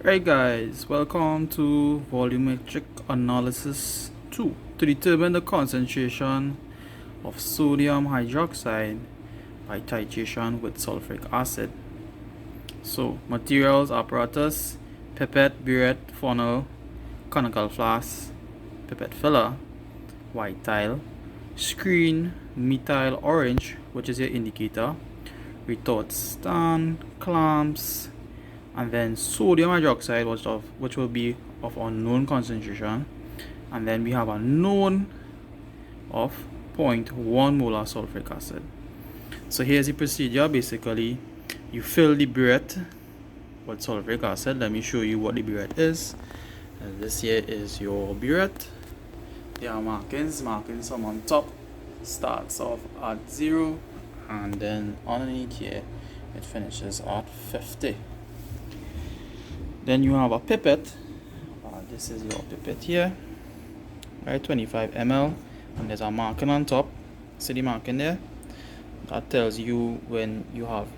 Right guys, welcome to volumetric analysis 2 to determine the concentration of sodium hydroxide by titration with sulfuric acid. So materials, apparatus, pipette, burette, funnel, conical flask, pipette filler, white tile, screen, methyl orange, which is your indicator, retort stand, clamps, and then sodium hydroxide, which will be of unknown concentration, and then we have a known of 0.1 molar sulfuric acid. So here's the procedure. Basically, you fill the burette with sulfuric acid. Let me show you what the burette is. And this here is your burette. There are markings some on top starts off at 0, and then underneath here it finishes at 50. Then you have a pipette. This is your pipette here, right? 25 ml, and there's a marking on top. See the marking there? That tells you when you have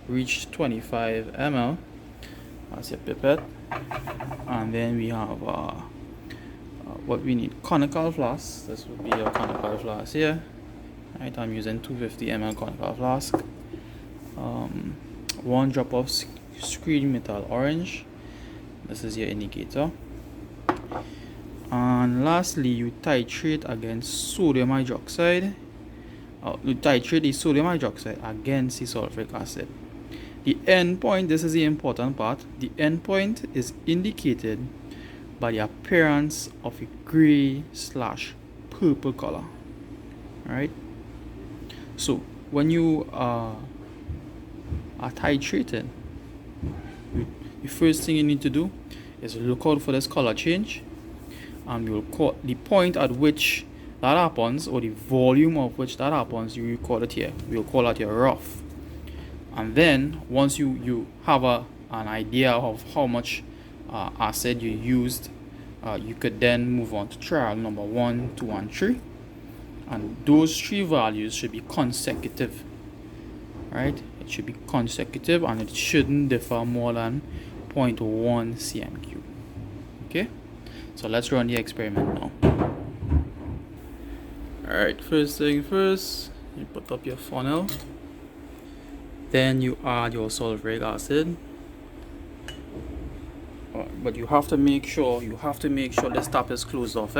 reached 25 ml. That's your pipette. And then we have what we need, conical flask. This would be your conical flask here, right? I'm using 250 ml conical flask. 1 drop of screen methyl orange. This is your indicator. And lastly, you titrate against sodium hydroxide. You titrate the sodium hydroxide against the sulfuric acid. The end point, this is the important part. The end point is indicated by the appearance of a gray/purple color. Right? So when you are titrating, the first thing you need to do is look out for this color change, and you'll call the point at which that happens, or the volume of which that happens. You record it here. We'll call that your rough. And then once you have an idea of how much acid you used, you could then move on to trial number 1, 2, and 3, and those 3 values should be consecutive, right? It should be consecutive, and it shouldn't differ more than 0.1 cm3. Okay, so let's run the experiment now. Alright, first thing first, you put up your funnel, then you add your sulfuric acid. But you have to make sure this tap is closed off.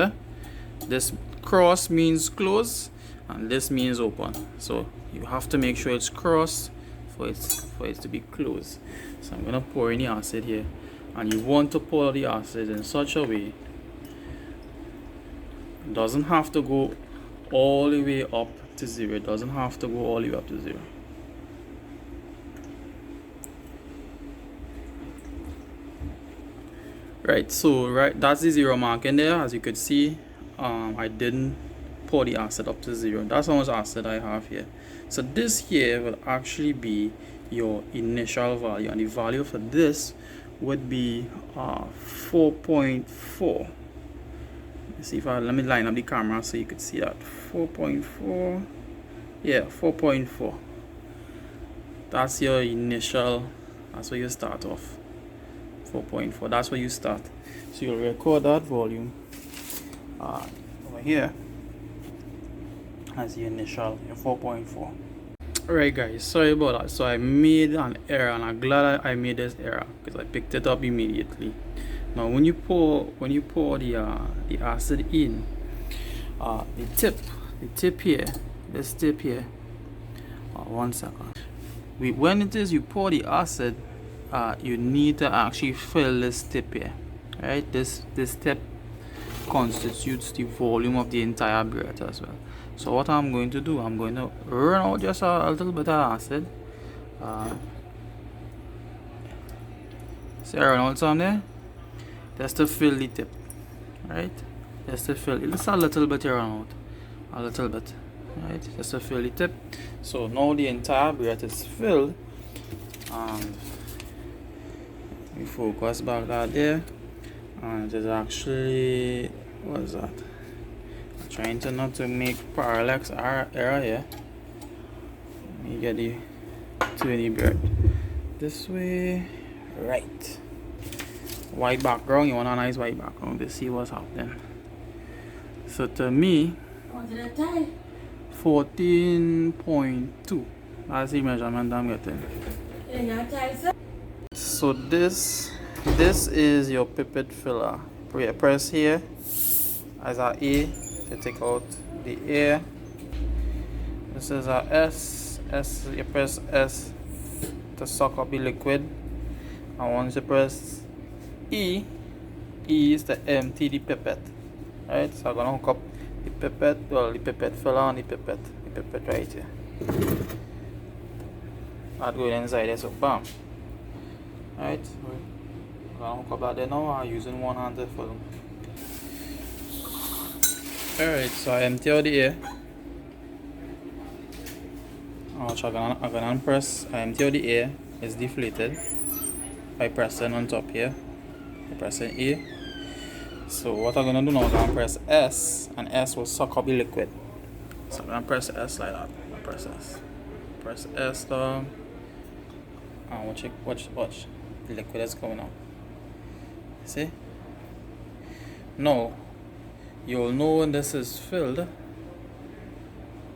This cross means close and this means open, so you have to make sure it's crossed for it to be closed. So I'm gonna pour in the acid here, and you want to pour the acid in such a way it doesn't have to go all the way up to 0. It doesn't have to go all the way up to 0. Right, so that's the 0 mark in there. As you could see, I didn't pour the acid up to 0. That's how much acid I have here. So this here will actually be your initial value, and the value for this would be 4.4. Let's see if let me line up the camera so you could see that. 4.4. Yeah, 4.4. That's your initial. That's where you start off. 4.4. That's where you start. So you'll record that volume over here as the initial, your 4.4. Alright guys, sorry about that. So I made an error, and I'm glad I made this error because I picked it up immediately. Now when you pour the acid in, the tip here, this tip here, 1 second. When it is you pour the acid, you need to actually fill this tip here, right? This tip constitutes the volume of the entire burette as well. So what I'm going to do, I'm going to run out just a little bit of acid. See, I run out some there, just to fill the tip, right? Just to fill it. Just a little bit, run out, a little bit, right? Just to fill the tip. So now the entire burette is filled. We focus back that there, and it is actually, what is that? I'm trying to not to make parallax error here. Let me get the 20 burette this way, right? white background. You want a nice white background to see what's happening. So to me, 14.2. That's the measurement I'm getting. So this is your pipette filler. Press here as a A to take out the air. This is a S. You press S to suck up the liquid. And once you press E is to empty the pipette. Right? So I'm gonna hook up the pipette, the pipette filler and the pipette right here. That going inside there, so bam. Right? I'm gonna hook up that there now. I'm using one hand to fill. Alright, so I empty out the air. I'm gonna press. I empty out the air. It's deflated by pressing on top here. I'm pressing A. So what I'm gonna do now is I'm gonna press S, and S will suck up the liquid. So I'm gonna press S like that. Press S. Press S down. And watch. The liquid is coming out. See? Now you'll know when this is filled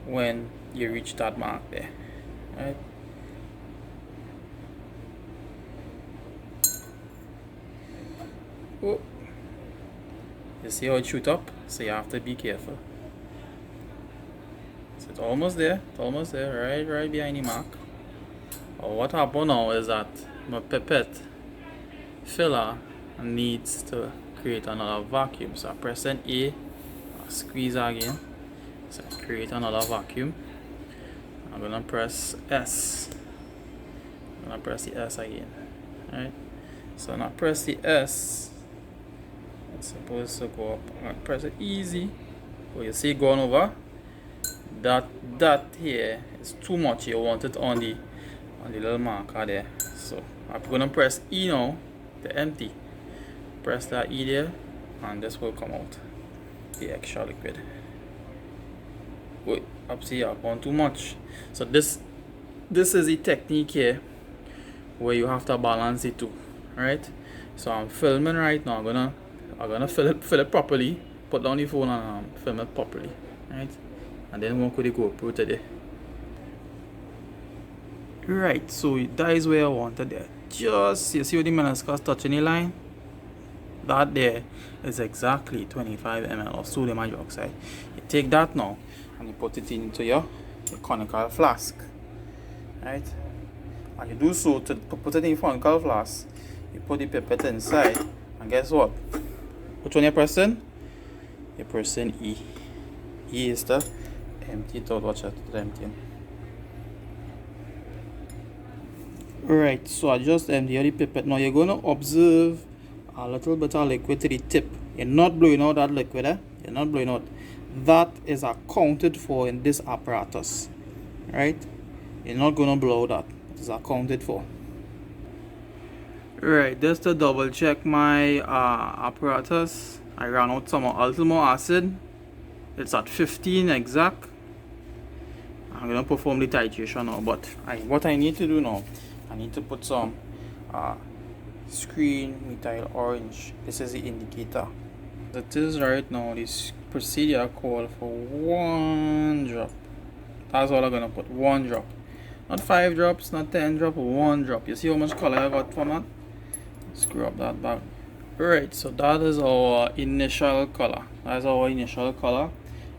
when you reach that mark there. Right? Oh. You see how it shoot up? So you have to be careful. So it's almost there, right behind the mark. What happened now is that my pipette filler needs to create another vacuum. So I press an A, I squeeze again, so I create another vacuum. I'm gonna press S. I'm gonna press the S again. Right? So when I press the S, it's supposed to go up. I press it easy. So you see going over. That here is too much. You want it on the little marker there. So I'm gonna press E now to empty. Press that E there, and this will come out. The extra liquid. Wait, up see I've gone too much. So this is the technique here where you have to balance the two. Right? So I'm filming right now. I'm gonna fill it properly. Put down the phone and film it properly. Right? And then work with the GoPro today. Right, so that is where I wanted there. Just you see where the meniscus touching the line? That there is exactly 25 ml of sodium hydroxide. You take that now and you put it into your conical flask. Right? And you do so to put it in your conical flask. You put the pipette inside, and guess what? Which one you're pressing? You're pressing E. E is the empty it out. Watch out, it's emptying. Right, so I just emptied the pipette. Now you're going to observe a little bit of liquid to the tip. You're not blowing out that liquid, eh? You're not blowing out. That is accounted for in this apparatus. Right? You're not going to blow that. It is accounted for. Right, just to double check my apparatus, I ran out some ultimo acid. It's at 15 exact. I'm going to perform the titration now, but what I need to do now, I need to put some screen methyl orange. This is the indicator. It is right now, this procedure called for 1 drop. That's all I'm going to put, 1 drop. Not 5 drops, not 10 drops, 1 drop. You see how much color I got from that? Screw up that back. Right, so that is our initial color. That's our initial color.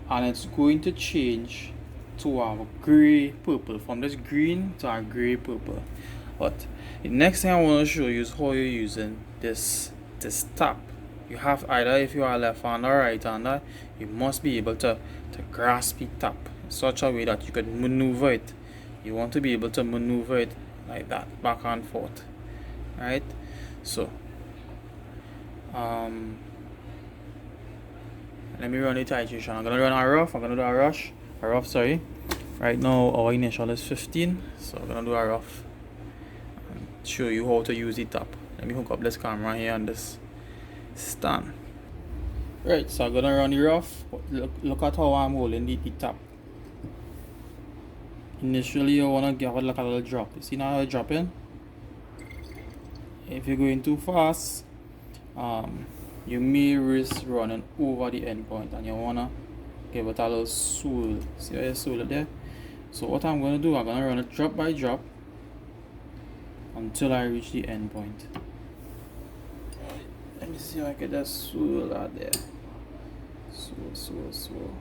And it's going to change to a gray purple. From this green to a gray purple. But the next thing I want to show you is how you're using this tap. You have either, if you are left-hander or right-hander, you must be able to grasp the tap in such a way that you can maneuver it. You want to be able to maneuver it like that, back and forth. Right? So let me run the titration. I'm gonna run a rough. I'm gonna do a rough. Sorry. Right now our initial is 15, so I'm gonna do a rough and show you how to use the tap. Let me hook up this camera here on this stand. Right, so I'm gonna run the rough. Look at how I'm holding the tap. Initially, you wanna give it like a little drop. You see now how it's dropping? If you're going too fast, you may risk running over the endpoint, and you wanna give it a little swirl. See how you swirl it there? So what I'm gonna do, I'm gonna run it drop by drop until I reach the endpoint. Let me see if I can just swirl that there. Swirl, swirl, swirl.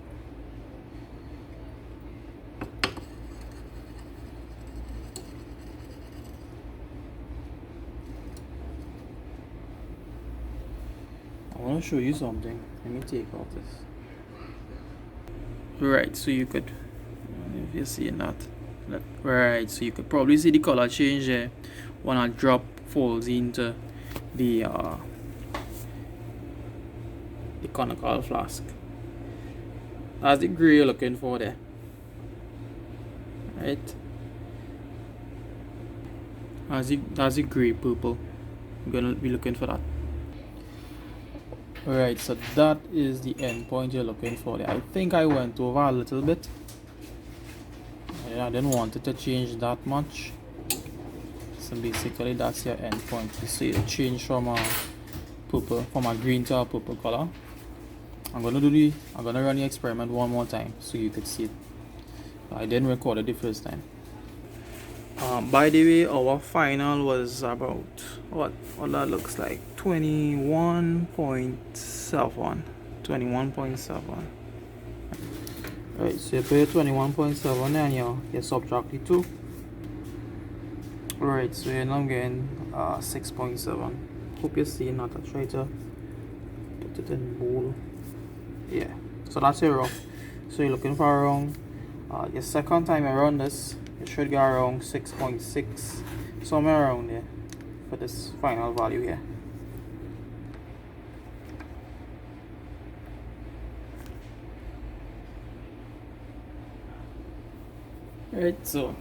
I want to show you something. Let me take off this. Right, so you could, if you're seeing that, right, so you could probably see the color change there when a drop falls into the conical flask. That's the gray you're looking for there. Right? That's the gray purple. I'm gonna be looking for that. Alright, so that is the endpoint you're looking for there. I think I went over a little bit. I didn't want it to change that much. So basically that's your endpoint. You see it change from a green to a purple color. I'm gonna run the experiment one more time so you could see it. I didn't record it the first time. By the way, our final was about what that looks like, 21.7. 21.7. Right, so you put 21.7 and you subtract the 2. Alright, so you're now getting 6.7. Hope you're seeing that. I try to put it in bold. Yeah, so that's your rough. So you're looking for around your second time around this, you should get around 6.6, somewhere around there for this final value here. Right, so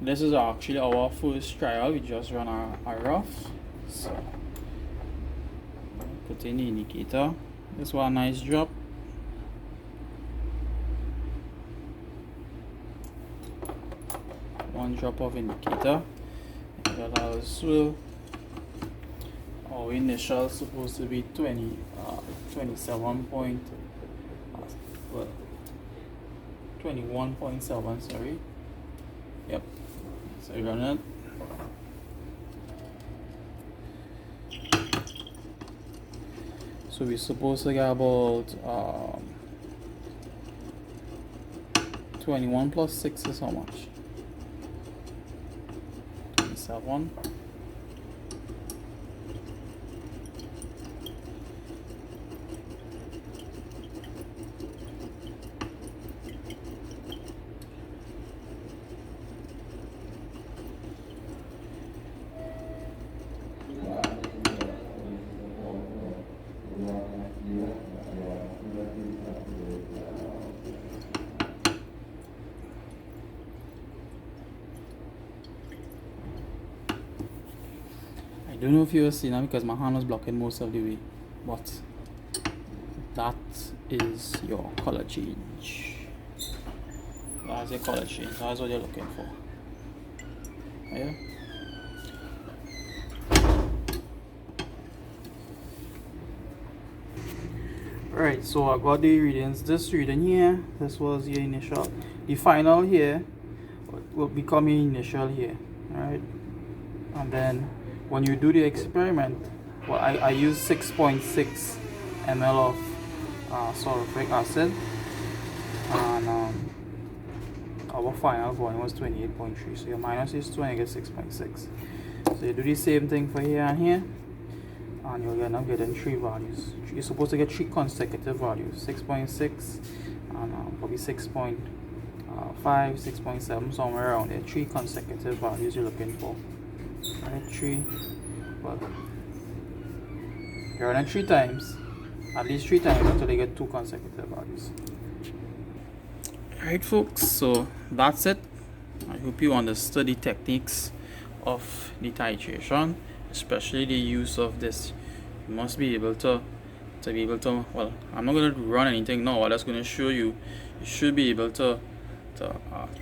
this is actually our first trial. We just run our rough. So put in the indicator. This one nice drop. One drop of indicator. And I'll swirl. Our initial is supposed to be 27 point. Well, 21.7, sorry. Yep. So you run it. So we're supposed to get about 21 plus 6 is how much? 27. I don't know if you're seeing that because my hand was blocking most of the way, but that is your color change. That's your color change. That's what you're looking for. Yeah. Right, so I got the readings. This reading here, this was your initial. The final here will become your initial here. Alright, and then when you do the experiment, well, I use 6.6 ml of sulphuric acid, and our final volume was 28.3. So your minus is 2 and you get 6.6. So you do the same thing for here and here, and you'll end up getting 3 values. You're supposed to get 3 consecutive values: 6.6 and probably 6.5, 6.7, somewhere around there. 3 consecutive values you're looking for. Right, 3. Well, you're running 3 times, at least 3 times until you get 2 consecutive values. Alright, folks, so that's it. I hope you understood the techniques of the titration, especially the use of this. You must be able to well, I'm not going to run anything now. I'm just going to show you. You should be able to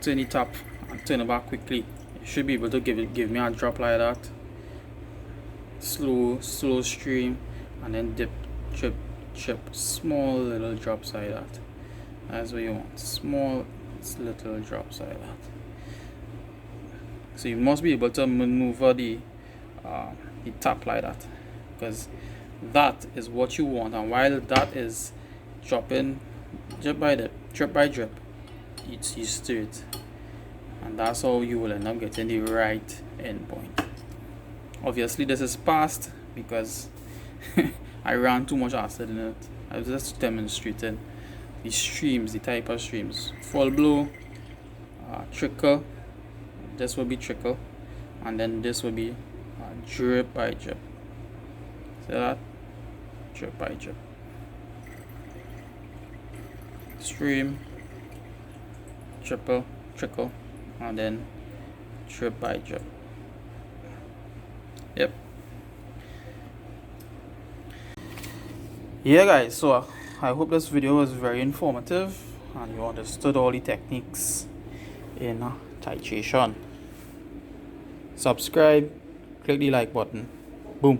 turn it up and turn it back quickly. You should be able to give me a drop like that. slow stream, and then dip, drip, drip, small little drops like that. That's what you want, small little drops like that. So you must be able to maneuver the tap like that, because that is what you want. And while that is dropping drip by drip, you stir it, and that's how you will end up getting the right end point. Obviously this is fast because I ran too much acid in it. I was just demonstrating the streams, the type of streams. Full blow, trickle, this will be trickle, and then this will be drip by drip. See that? Drip by drip. Stream, trickle, and then drip by drip. Yep. Yeah guys, so I hope this video was very informative and you understood all the techniques in titration. Subscribe, click the like button. Boom.